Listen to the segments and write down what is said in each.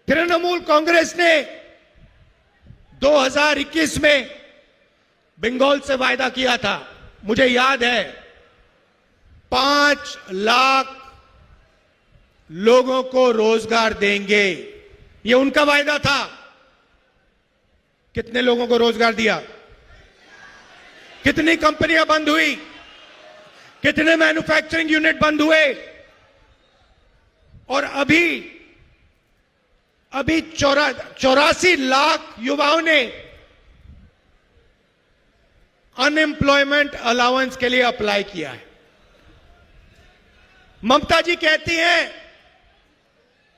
तृणमूल कांग्रेस ने 2021 में बंगाल से वायदा किया था, मुझे याद है, 5 लाख लोगों को रोजगार देंगे, ये उनका वायदा था। कितने लोगों को रोजगार दिया? कितनी कंपनियां बंद हुई? कितने मैन्युफैक्चरिंग यूनिट बंद हुए? और अभी 84 लाख युवाओं ने अनएम्प्लॉयमेंट अलाउंस के लिए अप्लाई किया है। ममता जी कहती हैं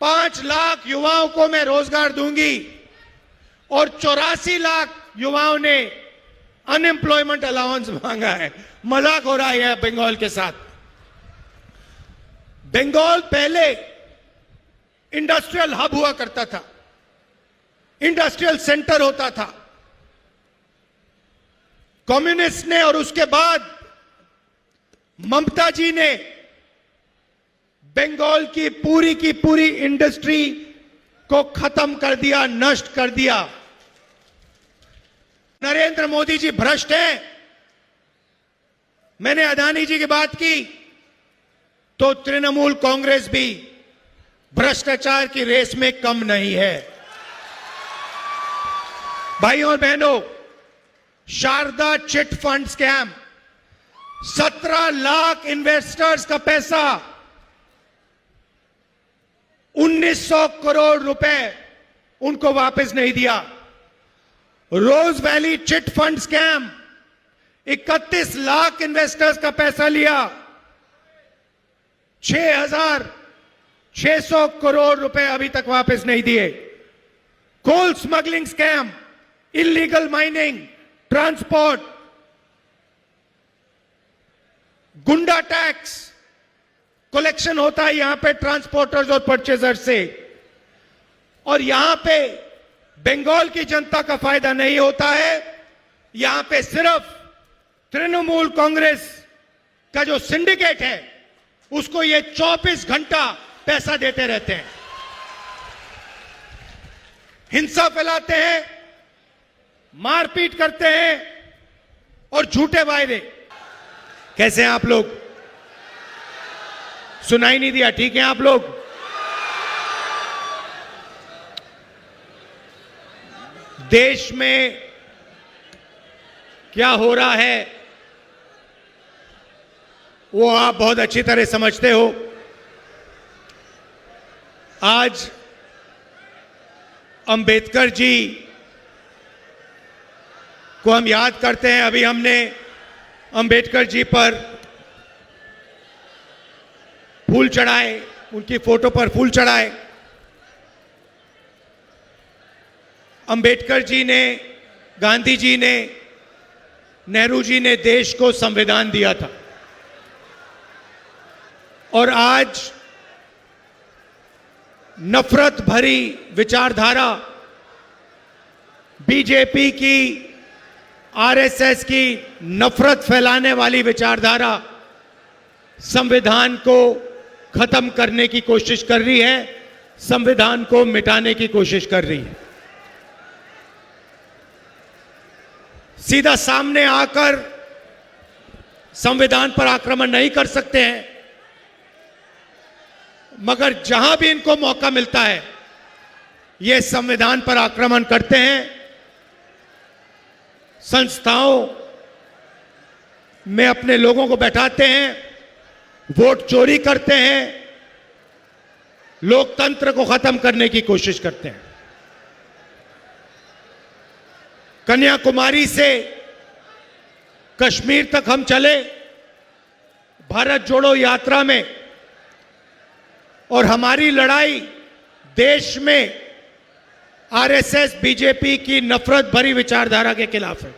5 लाख युवाओं को मैं रोजगार दूंगी और 84 लाख युवाओं ने अनएम्प्लॉयमेंट अलाउंस मांगा है। मजाक हो रहा है बंगाल के साथ। बंगाल पहले इंडस्ट्रियल हब हुआ करता था, इंडस्ट्रियल सेंटर होता था। कम्युनिस्ट ने और उसके बाद ममता जी ने बंगाल की पूरी इंडस्ट्री को खत्म कर दिया, नष्ट कर दिया। नरेंद्र मोदी जी भ्रष्ट हैं। मैंने अदानी जी की बात की तो तृणमूल कांग्रेस भी भ्रष्टाचार की रेस में कम नहीं है। भाइयों और बहनों, Sharda chit fund scam, 17 lakh investors का पैसा, 1900 करोड़ रुपए उनको वापस नहीं दिया। Rose Valley chit fund scam, 31 lakh investors का पैसा लिया, 6,600 करोड़ रुपए अभी तक वापस नहीं दिए। Coal smuggling scam, illegal mining, transport, goonda tax collection होता है यहां पे ट्रांसपोर्टर्स और परचेजर्स से, और यहां पे बंगाल की जनता का फायदा नहीं होता है। यहां पे सिर्फ तृणमूल कांग्रेस का जो सिंडिकेट है उसको ये 24 घंटा पैसा देते रहते हैं, हिंसा फैलाते हैं, मारपीट करते हैं और झूठे वायदे। कैसे हैं आप लोग? सुनाई नहीं दिया? ठीक है आप लोग? देश में क्या हो रहा है वो आप बहुत अच्छी तरह समझते हो। आज अंबेडकर जी को हम याद करते हैं। अभी हमने अंबेडकर जी पर फूल चढ़ाए, उनकी फोटो पर फूल चढ़ाए। अंबेडकर जी ने, गांधी जी ने, नेहरू जी ने देश को संविधान दिया था, और आज नफरत भरी विचारधारा बीजेपी की, आरएसएस की नफरत फैलाने वाली विचारधारा संविधान को खत्म करने की कोशिश कर रही है, संविधान को मिटाने की कोशिश कर रही है। सीधा सामने आकर संविधान पर आक्रमण नहीं कर सकते हैं, मगर जहां भी इनको मौका मिलता है ये संविधान पर आक्रमण करते हैं। संस्थाओं में अपने लोगों को बैठाते हैं, वोट चोरी करते हैं, लोकतंत्र को खत्म करने की कोशिश करते हैं। कन्याकुमारी से कश्मीर तक हम चले भारत जोड़ो यात्रा में, और हमारी लड़ाई देश में आरएसएस, बीजेपी की नफरत भरी विचारधारा के खिलाफ है।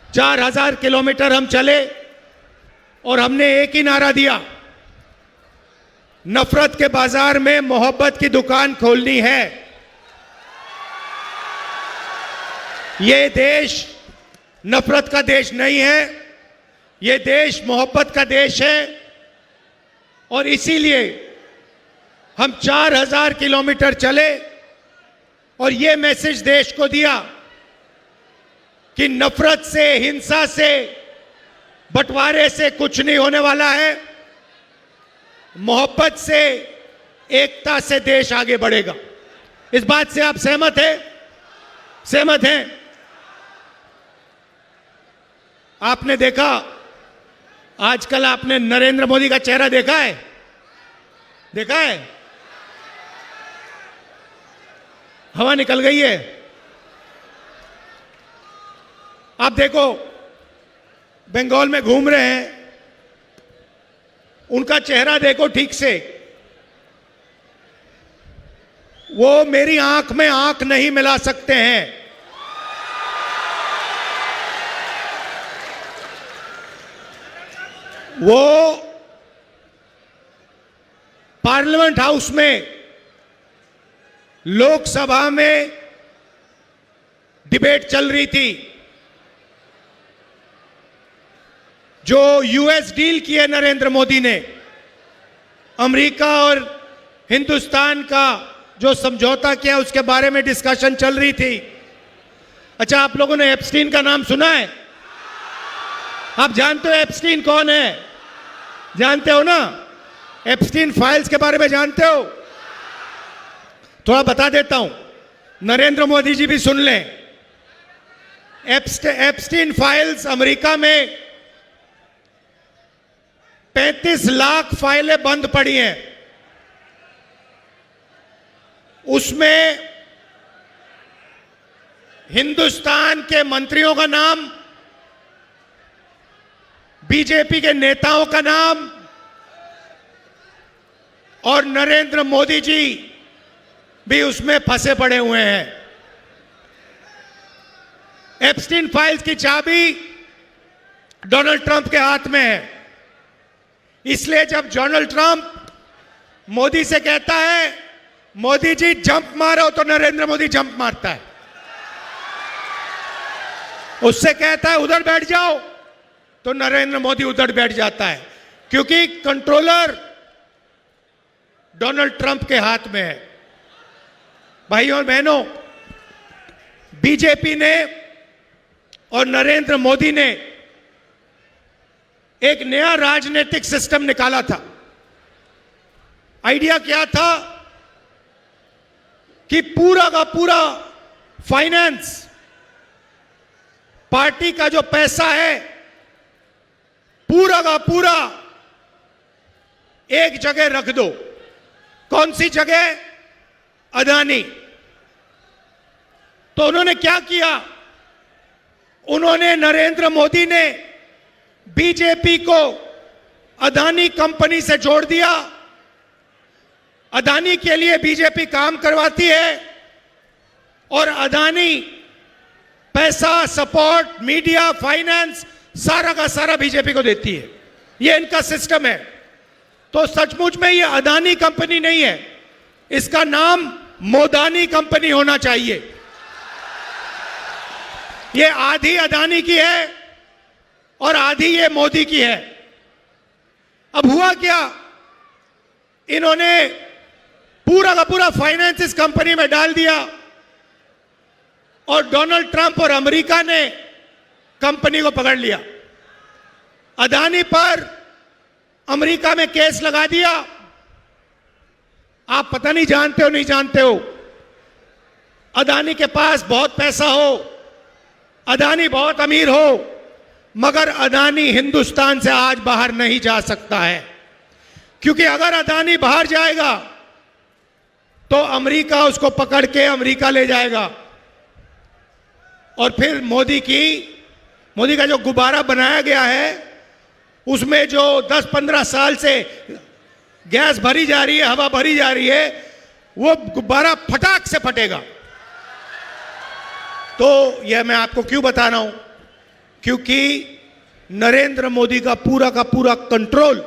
4000 किलोमीटर हम चले और हमने एक ही नारा दिया, नफरत के बाजार में मोहब्बत की दुकान खोलनी है। ये देश नफरत का देश नहीं है, ये देश मोहब्बत का देश है, और इसीलिए हम 4000 किलोमीटर चले और ये मैसेज देश को दिया कि नफरत से, हिंसा से, बंटवारे से कुछ नहीं होने वाला है। मोहब्बत से, एकता से देश आगे बढ़ेगा। इस बात से आप सहमत हैं? सहमत हैं? आपने देखा, आजकल आपने नरेंद्र मोदी का चेहरा देखा है? देखा है? हवा निकल गई है। आप देखो, बंगाल में घूम रहे हैं, उनका चेहरा देखो ठीक से। वो मेरी आंख में आंख नहीं मिला सकते हैं। वो पार्लियामेंट हाउस में, लोकसभा में डिबेट चल रही थी। जो यूएस डील की है नरेंद्र मोदी ने, अमेरिका और हिंदुस्तान का जो समझौता किया, उसके बारे में डिस्कशन चल रही थी। अच्छा, आप लोगों ने एप्स्टीन का नाम सुना है? आप जानते हो एप्स्टीन कौन है? जानते हो ना? एप्स्टीन फाइल्स के बारे में जानते हो? थोड़ा बता देता हूं, नरेंद्र मोदी जी भी सुन लें। एप्स्टीन फाइल्स, अमेरिका में 35 लाख फाइलें बंद पड़ी हैं। उसमें हिंदुस्तान के मंत्रियों का नाम, बीजेपी के नेताओं का नाम और नरेंद्र मोदी जी भी उसमें फंसे पड़े हुए हैं। एप्स्टीन फाइल्स की चाबी डोनाल्ड ट्रंप के हाथ में है। इसलिए जब डोनाल्ड ट्रंप मोदी से कहता है, मोदी जी जंप मारो, तो नरेंद्र मोदी जंप मारता है। उससे कहता है उधर बैठ जाओ, तो नरेंद्र मोदी उधर बैठ जाता है, क्योंकि कंट्रोलर डोनाल्ड ट्रंप के हाथ में है। भाइयों और बहनों, बीजेपी ने और नरेंद्र मोदी ने एक नया राजनीतिक सिस्टम निकाला था। आइडिया क्या था कि पूरा का पूरा फाइनेंस, पार्टी का जो पैसा है, पूरा का पूरा एक जगह रख दो। कौन सी जगह? अदानी। तो उन्होंने क्या किया? उन्होंने, नरेंद्र मोदी ने बीजेपी को अदानी कंपनी से जोड़ दिया। अदानी के लिए बीजेपी काम करवाती है और अदानी पैसा, सपोर्ट, मीडिया, फाइनेंस सारा का सारा बीजेपी को देती है। यह इनका सिस्टम है। तो सचमुच में यह अदानी कंपनी नहीं है, इसका नाम मोदानी कंपनी होना चाहिए। यह आधी अदानी की है और आधी ये मोदी की है। अब हुआ क्या? इन्होंने पूरा का पूरा फाइनेंस इस कंपनी में डाल दिया और डोनाल्ड ट्रंप और अमेरिका ने कंपनी को पकड़ लिया। अदानी पर अमेरिका में केस लगा दिया। आप पता नहीं जानते हो, नहीं जानते हो, अदानी के पास बहुत पैसा हो, अदानी बहुत अमीर हो, मगर अदानी हिंदुस्तान से आज बाहर नहीं जा सकता है। क्योंकि अगर अदानी बाहर जाएगा तो अमेरिका उसको पकड़ के अमेरिका ले जाएगा और फिर मोदी का जो गुब्बारा बनाया गया है, उसमें जो 10-15 साल से गैस भरी जा रही है, हवा भरी जा रही है, वो गुब्बारा फटाक से फटेगा। तो यह मैं आपको क्यों बता रहा हूं? क्योंकि नरेंद्र मोदी का पूरा कंट्रोल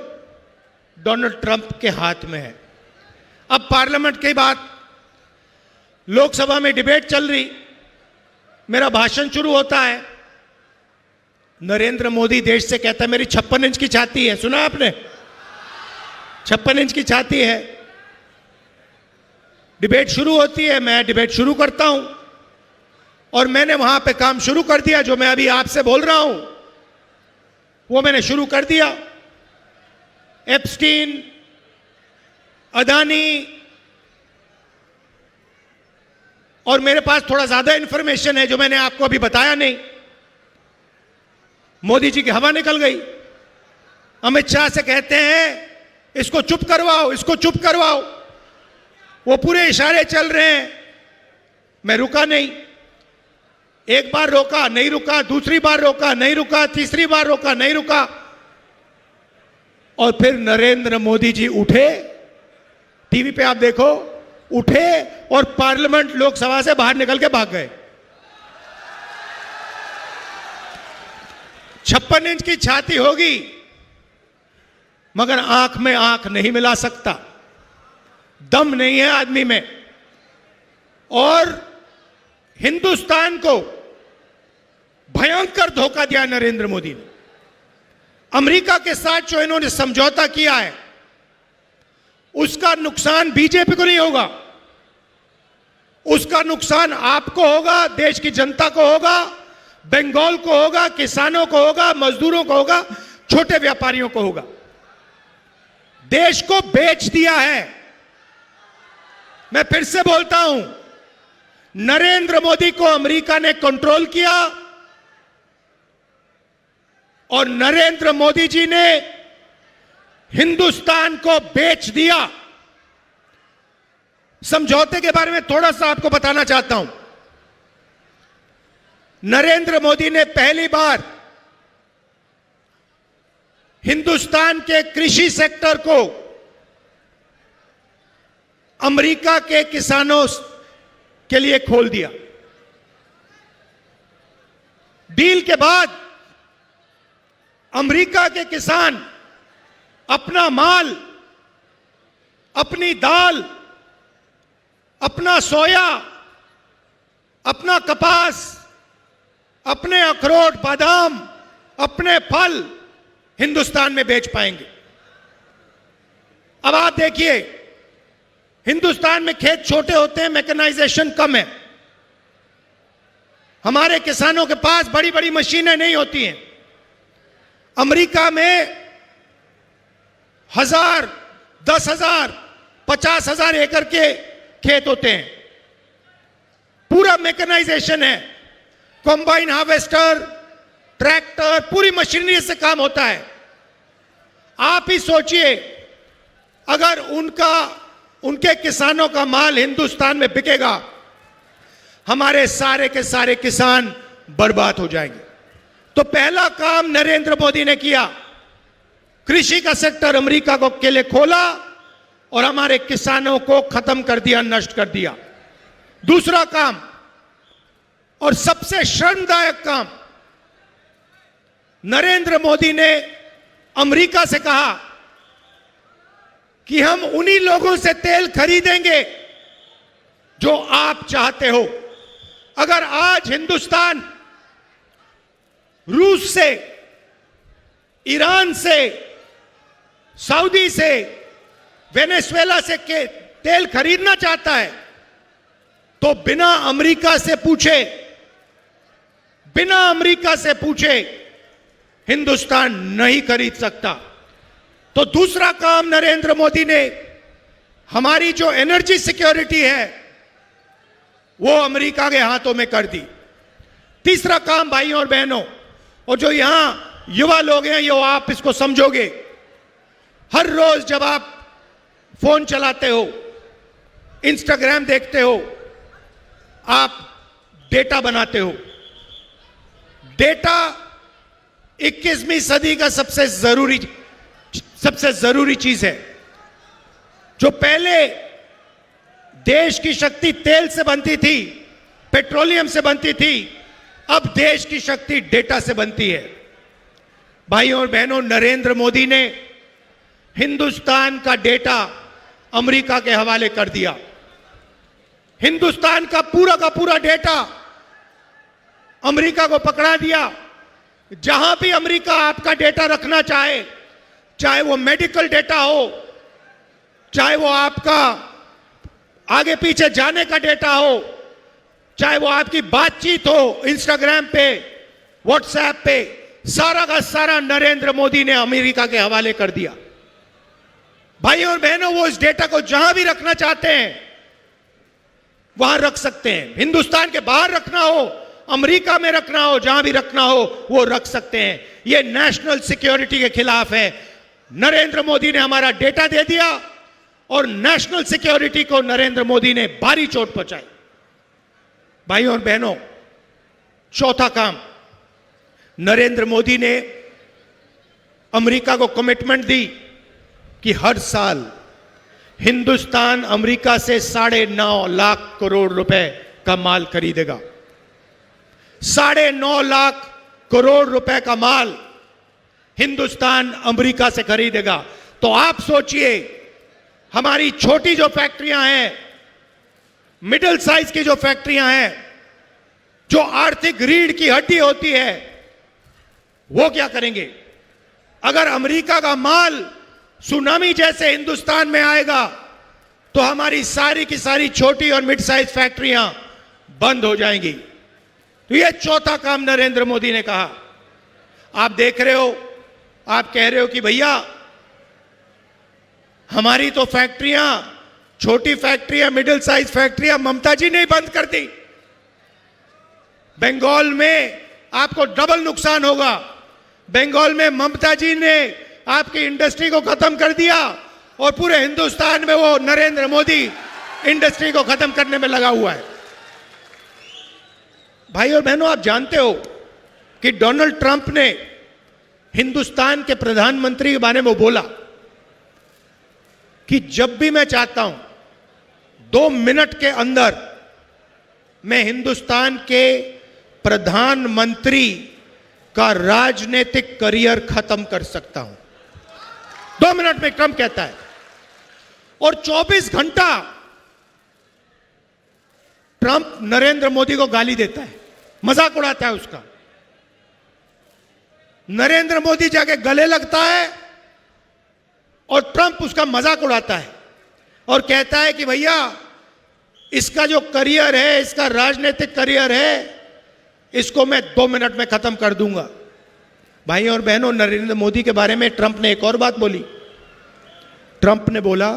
डोनाल्ड ट्रंप के हाथ में है। अब पार्लियामेंट की बात, लोकसभा में डिबेट चल रही, मेरा भाषण शुरू होता है, नरेंद्र मोदी देश से कहता है मेरी 56 इंच की छाती है। सुना आपने? 56 इंच की छाती है। डिबेट शुरू होती है, मैं डिबेट शुरू करता हूं और मैंने वहां पे काम शुरू कर दिया। जो मैं अभी आपसे बोल रहा हूं वो मैंने शुरू कर दिया। एप्स्टीन, अदानी, और मेरे पास थोड़ा ज्यादा इंफॉर्मेशन है जो मैंने आपको अभी बताया नहीं। मोदी जी की हवा निकल गई। अमित शाह से कहते हैं इसको चुप करवाओ, इसको चुप करवाओ। वो पूरे इशारे चल रहे हैं, मैं रुका नहीं। एक बार रोका, नहीं रुका, दूसरी बार रोका, नहीं रुका, तीसरी बार रोका, नहीं रुका, और फिर नरेंद्र मोदी जी उठे। टीवी पे आप देखो, उठे और पार्लियामेंट लोकसभा से बाहर निकल के भाग गए। 56 इंच की छाती होगी मगर आंख में आंख नहीं मिला सकता, दम नहीं है आदमी में। और हिंदुस्तान को भयंकर धोखा दिया नरेंद्र मोदी ने। अमेरिका के साथ जो इन्होंने समझौता किया है उसका नुकसान बीजेपी को नहीं होगा, उसका नुकसान आपको होगा, देश की जनता को होगा, बंगाल को होगा, किसानों को होगा, मजदूरों को होगा, छोटे व्यापारियों को होगा। देश को बेच दिया है। मैं फिर से बोलता हूं, नरेंद्र मोदी को अमेरिका ने कंट्रोल किया और नरेंद्र मोदी जी ने हिंदुस्तान को बेच दिया। समझौते के बारे में थोड़ा सा आपको बताना चाहता हूं। नरेंद्र मोदी ने पहली बार हिंदुस्तान के कृषि सेक्टर को अमेरिका के किसानों के लिए खोल दिया। डील के बाद अमेरिका के किसान अपना माल, अपनी दाल, अपना सोया, अपना कपास, अपने अखरोट, बादाम, अपने फल हिंदुस्तान में बेच पाएंगे। अब आप देखिए, हिंदुस्तान में खेत छोटे होते हैं, मैकेनाइजेशन कम है। हमारे किसानों के पास बड़ी बड़ी मशीनें नहीं होती हैं। अमेरिका में 1000, 10,000, 50,000 एकड़ के खेत होते हैं, पूरा मैकेनाइजेशन है, कंबाइन हार्वेस्टर, ट्रैक्टर, पूरी मशीनरी से काम होता है। आप ही सोचिए, अगर उनके किसानों का माल हिंदुस्तान में बिकेगा, हमारे सारे के सारे किसान बर्बाद हो जाएंगे। तो पहला काम नरेंद्र मोदी ने किया, कृषि का सेक्टर अमेरिका को के लिए खोला और हमारे किसानों को खत्म कर दिया, नष्ट कर दिया। दूसरा काम और सबसे शर्मदायक काम, नरेंद्र मोदी ने अमेरिका से कहा कि हम उन्हीं लोगों से तेल खरीदेंगे जो आप चाहते हो। अगर आज हिंदुस्तान रूस से, ईरान से, सऊदी से, वेनेजुएला से के तेल खरीदना चाहता है तो बिना अमेरिका से पूछे हिंदुस्तान नहीं खरीद सकता। तो दूसरा काम नरेंद्र मोदी ने, हमारी जो एनर्जी सिक्योरिटी है वो अमेरिका के हाथों में कर दी। तीसरा काम भाइयों और बहनों, और जो यहां युवा लोग हैं, ये आप इसको समझोगे, हर रोज जब आप फोन चलाते हो, इंस्टाग्राम देखते हो, आप डेटा बनाते हो। डेटा 21वीं सदी का सबसे जरूरी चीज है। जो पहले देश की शक्ति तेल से बनती थी, पेट्रोलियम से बनती थी, अब देश की शक्ति डेटा से बनती है। भाइयों और बहनों, नरेंद्र मोदी ने हिंदुस्तान का डेटा अमेरिका के हवाले कर दिया। हिंदुस्तान का पूरा डेटा अमेरिका को पकड़ा दिया। जहां भी अमेरिका आपका डेटा रखना चाहे, चाहे वो मेडिकल डेटा हो, चाहे वो आपका आगे पीछे जाने का डेटा हो, चाहे वो आपकी बातचीत हो इंस्टाग्राम पे, व्हाट्सएप पे, सारा का सारा नरेंद्र मोदी ने अमेरिका के हवाले कर दिया। भाइयों और बहनों, वो इस डेटा को जहां भी रखना चाहते हैं वहां रख सकते हैं। हिंदुस्तान के बाहर रखना हो, अमेरिका में रखना हो, जहां भी रखना हो वो रख सकते हैं। ये नेशनल सिक्योरिटी के खिलाफ है। नरेंद्र मोदी ने हमारा डेटा दे दिया और नेशनल सिक्योरिटी को नरेंद्र मोदी ने भारी चोट पहुंचाई। भाइयों और बहनों, चौथा काम, नरेंद्र मोदी ने अमेरिका को कमिटमेंट दी कि हर साल हिंदुस्तान अमेरिका से 9.5 लाख करोड़ रुपए का माल खरीदेगा। 9.5 लाख करोड़ रुपए का माल हिंदुस्तान अमेरिका से खरीदेगा। तो आप सोचिए, हमारी छोटी जो फैक्ट्रियां हैं, मिडिल साइज की जो फैक्ट्रियां हैं, जो आर्थिक रीढ़ की हड्डी होती है, वो क्या करेंगे? अगर अमेरिका का माल सुनामी जैसे हिंदुस्तान में आएगा तो हमारी सारी की सारी छोटी और मिड साइज फैक्ट्रियां बंद हो जाएंगी। तो यह चौथा काम नरेंद्र मोदी ने कहा। आप देख रहे हो, आप कह रहे हो कि भैया हमारी तो फैक्ट्रियां, छोटी फैक्ट्रियां, मिडिल साइज फैक्ट्रियां ममता जी ने ही बंद कर दी। बंगाल में आपको डबल नुकसान होगा। बंगाल में ममता जी ने आपकी इंडस्ट्री को खत्म कर दिया और पूरे हिंदुस्तान में वो नरेंद्र मोदी इंडस्ट्री को खत्म करने में लगा हुआ है। भाई और बहनों, आप जानते हो कि डोनाल्ड ट्रंप ने हिंदुस्तान के प्रधानमंत्री के बारे में बोला कि जब भी मैं चाहता हूं 2 मिनट के अंदर मैं हिंदुस्तान के प्रधानमंत्री का राजनीतिक करियर खत्म कर सकता हूं। 2 मिनट में ट्रंप कहता है। और 24 घंटा ट्रंप नरेंद्र मोदी को गाली देता है, मजाक उड़ाता है उसका। नरेंद्र मोदी जाके गले लगता है और ट्रंप उसका मजाक उड़ाता है और कहता है कि भैया इसका जो करियर है, इसका राजनीतिक करियर है, इसको मैं 2 मिनट में खत्म कर दूंगा। भाइयों और बहनों, नरेंद्र मोदी के बारे में ट्रंप ने एक और बात बोली। ट्रंप ने बोला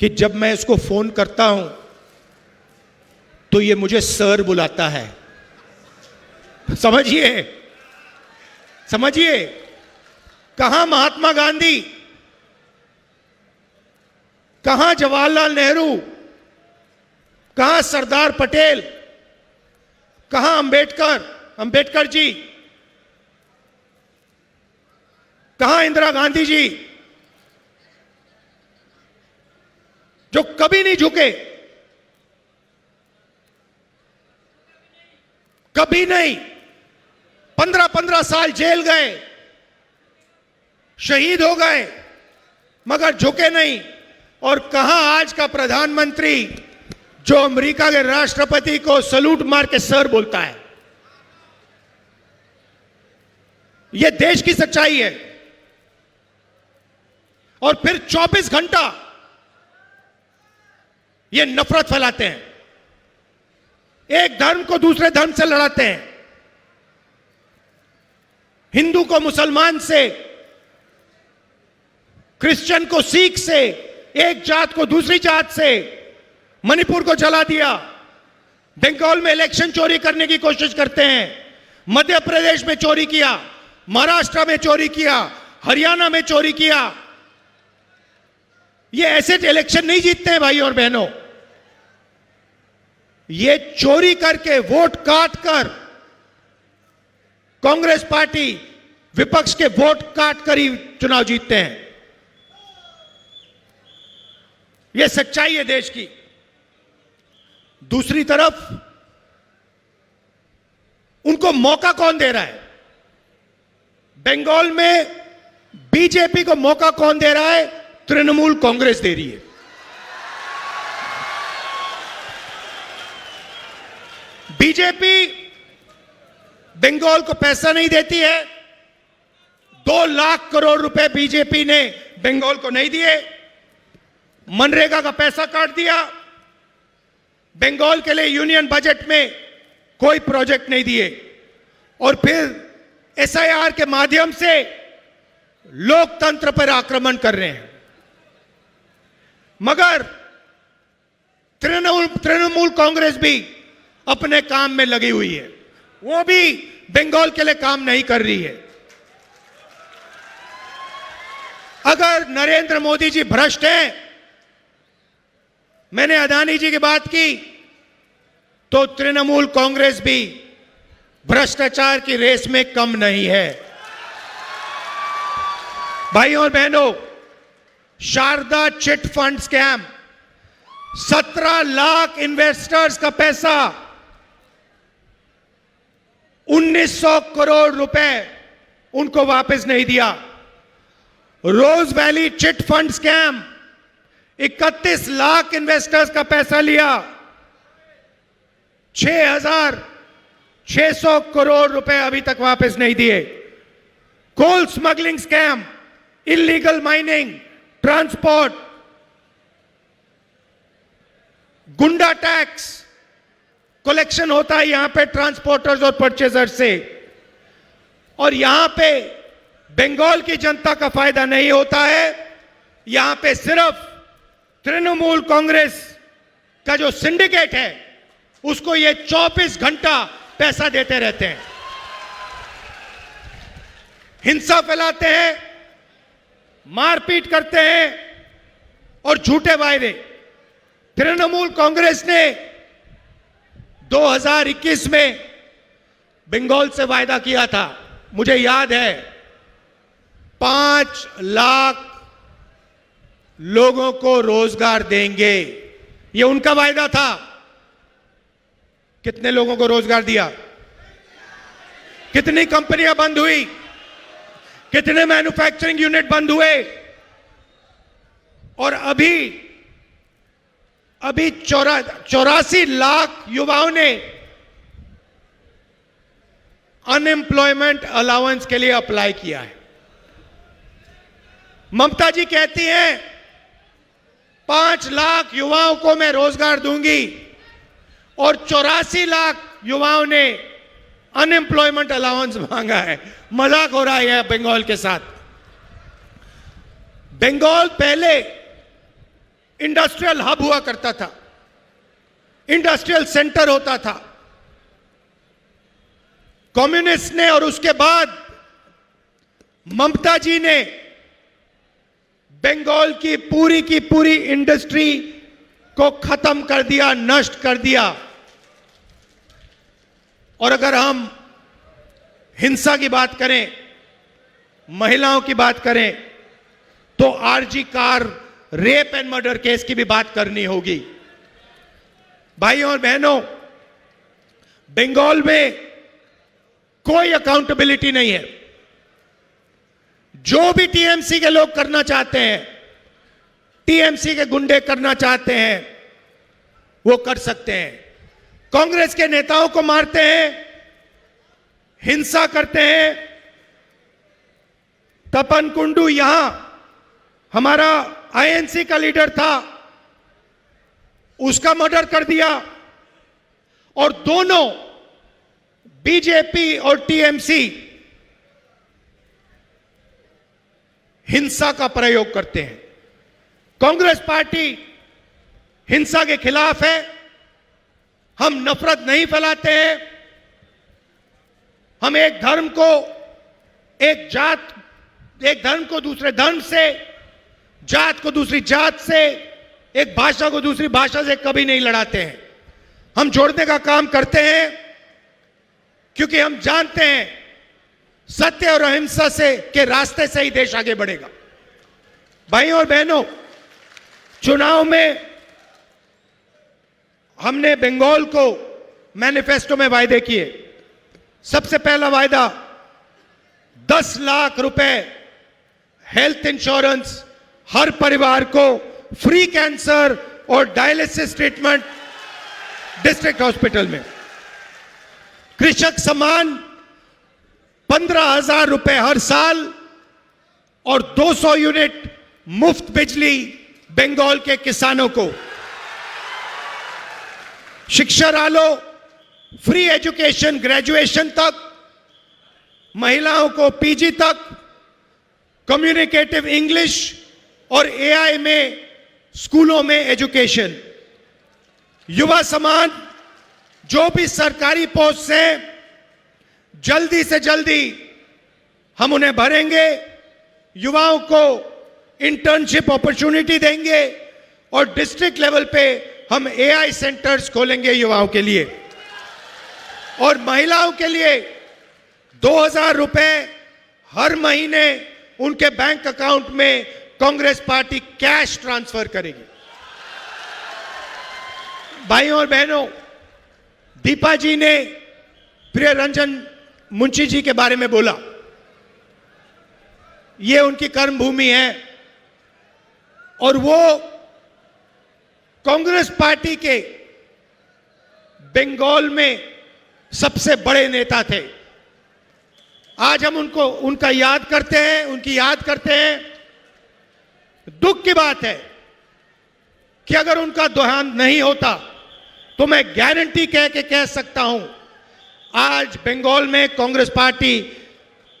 कि जब मैं इसको फोन करता हूं तो ये मुझे सर बुलाता है। समझिए, समझिए, कहां महात्मा गांधी, कहां जवाहरलाल नेहरू, कहां सरदार पटेल, कहां अंबेडकर जी, कहां इंदिरा गांधी जी, जो कभी नहीं झुके, कभी नहीं। 15-15 साल जेल गए, शहीद हो गए, मगर झुके नहीं। और कहां आज का प्रधानमंत्री जो अमेरिका के राष्ट्रपति को सलूट मार के सर बोलता है। यह देश की सच्चाई है। और फिर 24 घंटा ये नफरत फैलाते हैं, एक धर्म को दूसरे धर्म से लड़ाते हैं, हिंदू को मुसलमान से, क्रिश्चियन को सिख से, एक जात को दूसरी जात से। मणिपुर को जला दिया, बंगाल में इलेक्शन चोरी करने की कोशिश करते हैं, मध्य प्रदेश में चोरी किया, महाराष्ट्र में चोरी किया, हरियाणा में चोरी किया। ये ऐसे इलेक्शन नहीं जीतते हैं भाई और बहनों। ये चोरी करके, वोट काट कर, कांग्रेस पार्टी विपक्ष के वोट काट कर ही चुनाव जीतते हैं। यह सच्चाई है देश की। दूसरी तरफ उनको मौका कौन दे रहा है? बंगाल में बीजेपी को मौका कौन दे रहा है? तृणमूल कांग्रेस दे रही है। बीजेपी बंगाल को पैसा नहीं देती है। 2 लाख करोड़ रुपए बीजेपी ने बंगाल को नहीं दिए। मनरेगा का पैसा काट दिया, बंगाल के लिए यूनियन बजट में कोई प्रोजेक्ट नहीं दिए और फिर एसआईआर के माध्यम से लोकतंत्र पर आक्रमण कर रहे हैं। मगर तृणमूल कांग्रेस भी अपने काम में लगी हुई है, वो भी बंगाल के लिए काम नहीं कर रही है। अगर नरेंद्र मोदी जी भ्रष्ट हैं, मैंने अदानी जी की बात की, तो तृणमूल कांग्रेस भी भ्रष्टाचार की रेस में कम नहीं है। भाइयों और बहनों, Sharda chit fund scam, 17 lakh investors का पैसा, 1900 करोड़ रुपए उनको वापस नहीं दिया। Rose Valley chit fund scam, 31 lakh investors का पैसा लिया, 6,600 करोड़ रुपए अभी तक वापस नहीं दिए। Coal smuggling scam, illegal mining, transport, goonda tax collection होता है यहां पे ट्रांसपोर्टर्स और परचेजर्स से, और यहां पे बंगाल की जनता का फायदा नहीं होता है। यहां पे सिर्फ तृणमूल कांग्रेस का जो सिंडिकेट है उसको ये 24 घंटा पैसा देते रहते हैं, हिंसा फैलाते हैं, मारपीट करते हैं और झूठे वायदे। तृणमूल कांग्रेस ने 2021 में बंगाल से वायदा किया था, मुझे याद है, 5 लाख लोगों को रोजगार देंगे, ये उनका वायदा था। कितने लोगों को रोजगार दिया? कितनी कंपनियां बंद हुई? कितने मैन्युफैक्चरिंग यूनिट बंद हुए? और अभी 84 लाख युवाओं ने अनएम्प्लॉयमेंट अलाउंस के लिए अप्लाई किया है। ममता जी कहती हैं 5 लाख युवाओं को मैं रोजगार दूंगी, और 84 लाख युवाओं ने अनएम्प्लॉयमेंट अलाउंस मांगा है। मजाक हो रहा है बंगाल के साथ। बंगाल पहले इंडस्ट्रियल हब हुआ करता था, इंडस्ट्रियल सेंटर होता था। कम्युनिस्ट ने और उसके बाद ममता जी ने बंगाल की पूरी इंडस्ट्री को खत्म कर दिया, नष्ट कर दिया। और अगर हम हिंसा की बात करें, महिलाओं की बात करें, तो RG Kar rape and murder case की भी बात करनी होगी। भाइयों और बहनों, बंगाल में कोई अकाउंटेबिलिटी नहीं है। जो भी टीएमसी के लोग करना चाहते हैं, टीएमसी के गुंडे करना चाहते हैं, वो कर सकते हैं। कांग्रेस के नेताओं को मारते हैं, हिंसा करते हैं। तपन कुंडू यहां हमारा आईएनसी का लीडर था, उसका मर्डर कर दिया। और दोनों बीजेपी और टीएमसी हिंसा का प्रयोग करते हैं। कांग्रेस पार्टी हिंसा के खिलाफ है। हम नफरत नहीं फैलाते हैं। हम एक धर्म को दूसरे धर्म से, जात को दूसरी जात से, एक भाषा को दूसरी भाषा से कभी नहीं लड़ाते हैं। हम जोड़ने का काम करते हैं, क्योंकि हम जानते हैं सत्य और अहिंसा से के रास्ते से ही देश आगे बढ़ेगा। भाइयों और बहनों, चुनाव में हमने बंगाल को मैनिफेस्टो में वायदे किए। सबसे पहला वायदा 10 लाख रुपए हेल्थ इंश्योरेंस हर परिवार को, फ्री कैंसर और डायलिसिस ट्रीटमेंट डिस्ट्रिक्ट हॉस्पिटल में। कृषक सम्मान 15,000 रुपए हर साल और 200 यूनिट मुफ्त बिजली बंगाल के किसानों को। शिक्षा लो, फ्री एजुकेशन ग्रेजुएशन तक, महिलाओं को पीजी तक, कम्युनिकेटिव इंग्लिश और एआई में स्कूलों में एजुकेशन। युवा समाज जो भी सरकारी पोस्ट हैं जल्दी से जल्दी हम उन्हें भरेंगे, युवाओं को इंटर्नशिप अपॉर्चुनिटी देंगे और डिस्ट्रिक्ट लेवल पे हम एआई सेंटर्स खोलेंगे युवाओं के लिए। और महिलाओं के लिए 2000 रुपए हर महीने उनके बैंक अकाउंट में कांग्रेस पार्टी कैश ट्रांसफर करेगी। भाइयों और बहनों, दीपा जी ने प्रिय रंजन मुंशी जी के बारे में बोला, ये उनकी कर्म भूमि है और वो कांग्रेस पार्टी के बंगाल में सबसे बड़े नेता थे। आज हम उनका याद करते हैं, उनकी याद करते हैं। दुख की बात है कि अगर उनका देहांत नहीं होता तो मैं गारंटी कह सकता हूं आज बंगाल में कांग्रेस पार्टी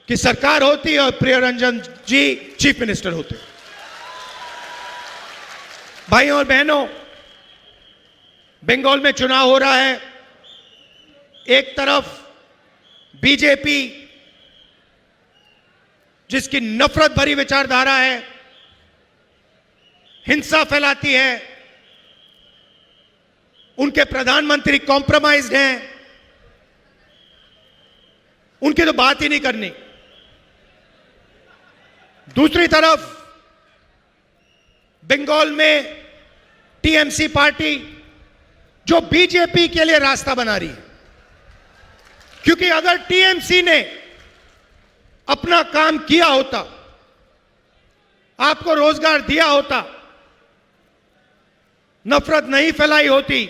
की सरकार होती और प्रिय रंजन जी चीफ मिनिस्टर होते। भाइयों और बहनों, बंगाल में चुनाव हो रहा है। एक तरफ बीजेपी जिसकी नफरत भरी विचारधारा है, हिंसा फैलाती है, उनके प्रधानमंत्री कॉम्प्रोमाइज्ड हैं, उनकी तो बात ही नहीं करनी। दूसरी तरफ बंगाल में टीएमसी पार्टी जो बीजेपी के लिए रास्ता बना रही है, क्योंकि अगर टीएमसी ने अपना काम किया होता, आपको रोजगार दिया होता, नफरत नहीं फैलाई होती,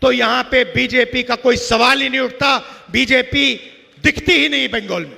तो यहां पे बीजेपी का कोई सवाल ही नहीं उठता। बीजेपी दिखती ही नहीं बंगाल में।